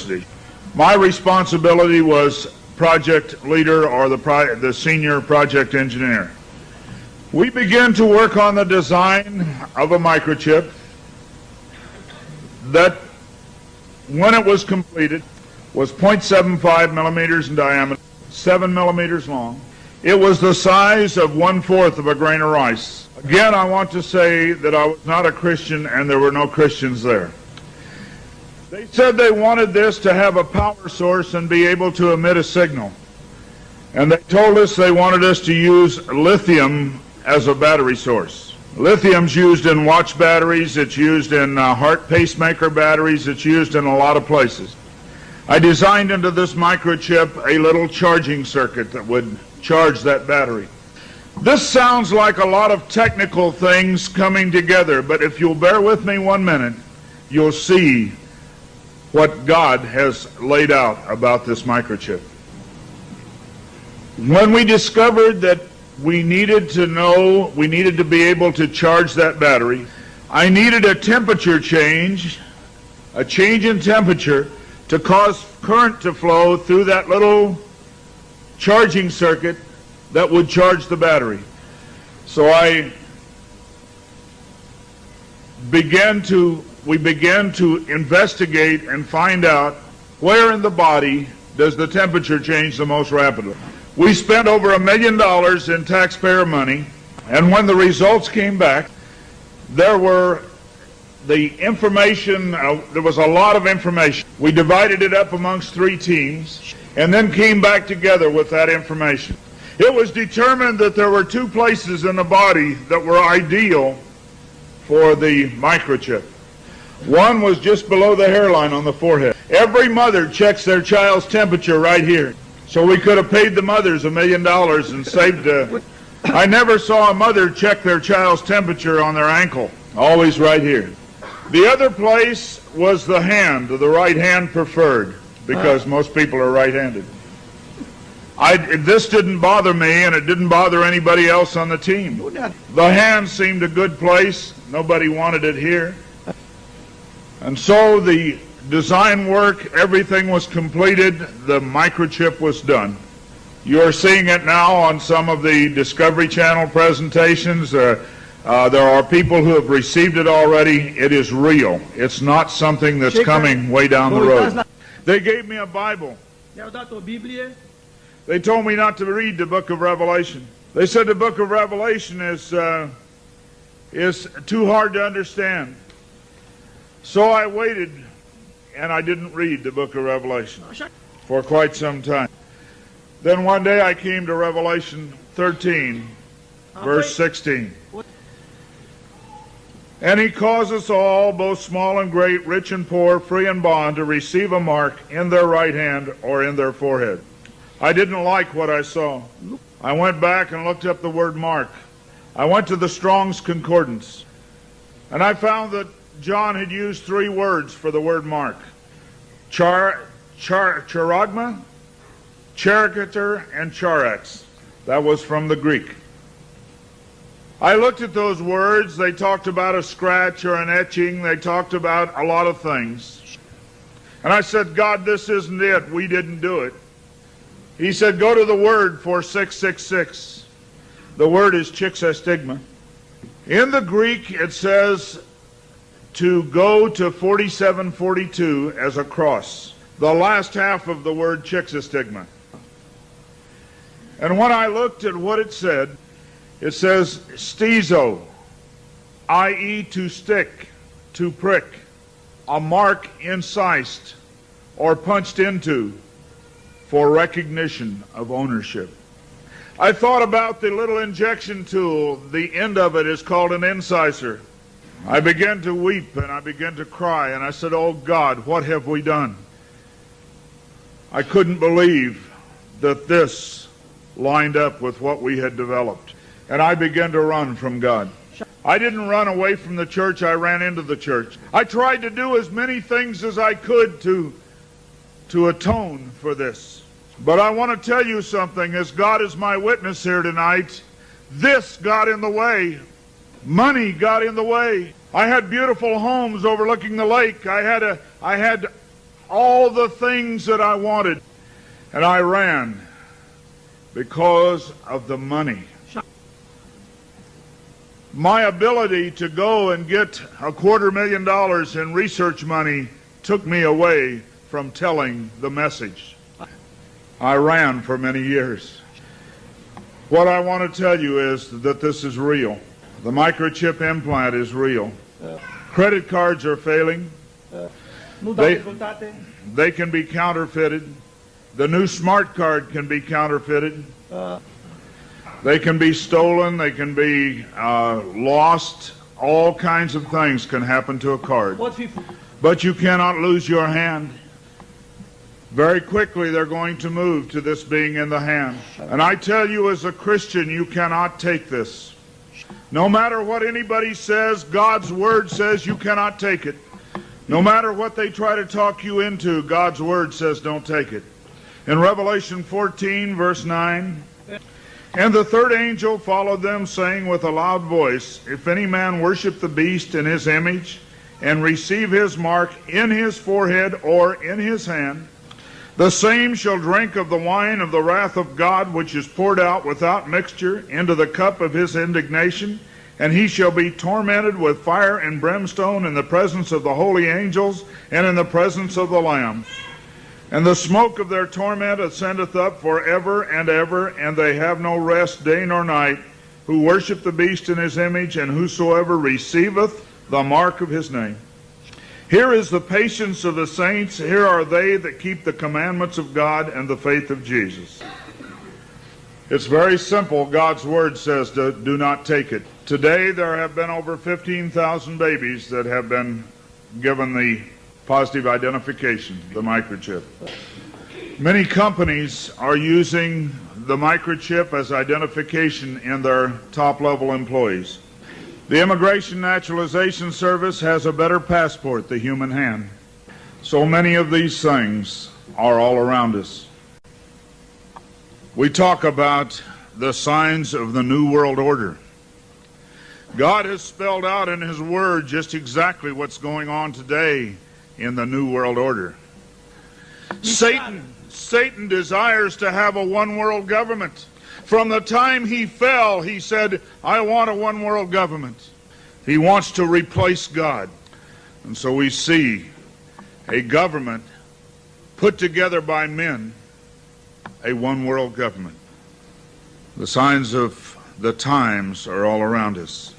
University. My responsibility was project leader, or the senior project engineer. We began to work on the design of a microchip that, when it was completed, was 0.75 millimeters in diameter, 7 millimeters long. It was the size of 1/4 of a grain of rice. Again, I want to say that I was not a Christian, and there were no Christians there. They said they wanted this to have a power source and be able to emit a signal. And they told us they wanted us to use lithium as a battery source. Lithium's used in watch batteries, it's used in heart pacemaker batteries, it's used in a lot of places. I designed into this microchip a little charging circuit that would charge that battery. This sounds like a lot of technical things coming together, but if you'll bear with me 1 minute, you'll see what God has laid out about this microchip. When we discovered that we needed to be able to charge that battery, I needed a temperature change, a change in temperature, to cause current to flow through that little charging circuit that would charge the battery. So we began to investigate and find out where in the body does the temperature change the most rapidly. We spent over $1 million in taxpayer money, and when the results came back, there was a lot of information. We divided it up amongst 3 teams and then came back together with that information. It was determined that there were 2 places in the body that were ideal for the microchip. One was just below the hairline on the forehead. Every mother checks their child's temperature right here. So we could have paid the mothers $1 million and saved. I never saw a mother check their child's temperature on their ankle. Always right here. The other place was the hand, the right hand preferred, because most people are right-handed. This didn't bother me, and it didn't bother anybody else on the team. The hand seemed a good place. Nobody wanted it here. And so the design work, everything was completed. The microchip was done. You're seeing it now on some of the Discovery Channel presentations. There are people who have received it already. It is real. It's not something that's coming way down the road. They gave me a Bible. They told me not to read the book of Revelation. They said the book of Revelation is too hard to understand. So I waited, and I didn't read the book of Revelation for quite some time. Then one day I came to Revelation 13, verse 16. And he caused us all, both small and great, rich and poor, free and bond, to receive a mark in their right hand or in their forehead. I didn't like what I saw. I went back and looked up the word mark. I went to the Strong's Concordance, and I found that John had used 3 words for the word mark. Charagma, charicature, and charax. That was from the Greek. I looked at those words. They talked about a scratch or an etching. They talked about a lot of things. And I said, God, this isn't it. We didn't do it. He said, go to the word for 666. The word is chixastigma. In the Greek, it says to go to 4742 as a cross. The last half of the word chixastigma. And when I looked at what it says stizo, i.e. to stick, to prick, a mark incised or punched into for recognition of ownership. I thought about the little injection tool. The end of it is called an incisor. I began to weep and I began to cry, and I said, oh God, what have we done? I couldn't believe that this lined up with what we had developed. And I began to run from God. I didn't run away from the church, I ran into the church. I tried to do as many things as I could to atone for this. But I want to tell you something, as God is my witness here tonight, this got in the way. Money got in the way. I had beautiful homes overlooking the lake. I had all the things that I wanted. And I ran because of the money. My ability to go and get $250,000 in research money took me away from telling the message. I ran for many years. What I want to tell you is that this is real. The microchip implant is real. Credit cards are failing. They can be counterfeited. The new smart card can be counterfeited. They can be stolen. They can be lost. All kinds of things can happen to a card. But you cannot lose your hand. Very quickly they're going to move to this being in the hand. And I tell you, as a Christian, you cannot take this. No matter what anybody says, God's Word says you cannot take it. No matter what they try to talk you into, God's Word says don't take it. In Revelation 14, verse 9, and the third angel followed them, saying with a loud voice, if any man worship the beast in his image, and receive his mark in his forehead or in his hand, the same shall drink of the wine of the wrath of God, which is poured out without mixture into the cup of his indignation, and he shall be tormented with fire and brimstone in the presence of the holy angels and in the presence of the Lamb. And the smoke of their torment ascendeth up forever and ever, and they have no rest day nor night, who worship the beast in his image, and whosoever receiveth the mark of his name. Here is the patience of the saints. Here are they that keep the commandments of God and the faith of Jesus. It's very simple. God's Word says do not take it. Today there have been over 15,000 babies that have been given the positive identification, the microchip. Many companies are using the microchip as identification in their top-level employees. The Immigration Naturalization Service has a better passport, the human hand. So many of these things are all around us. We talk about the signs of the New World Order. God has spelled out in His Word just exactly what's going on today in the New World Order. Satan desires to have a one-world government. From the time he fell, he said, I want a one-world government. He wants to replace God. And so we see a government put together by men, a one-world government. The signs of the times are all around us.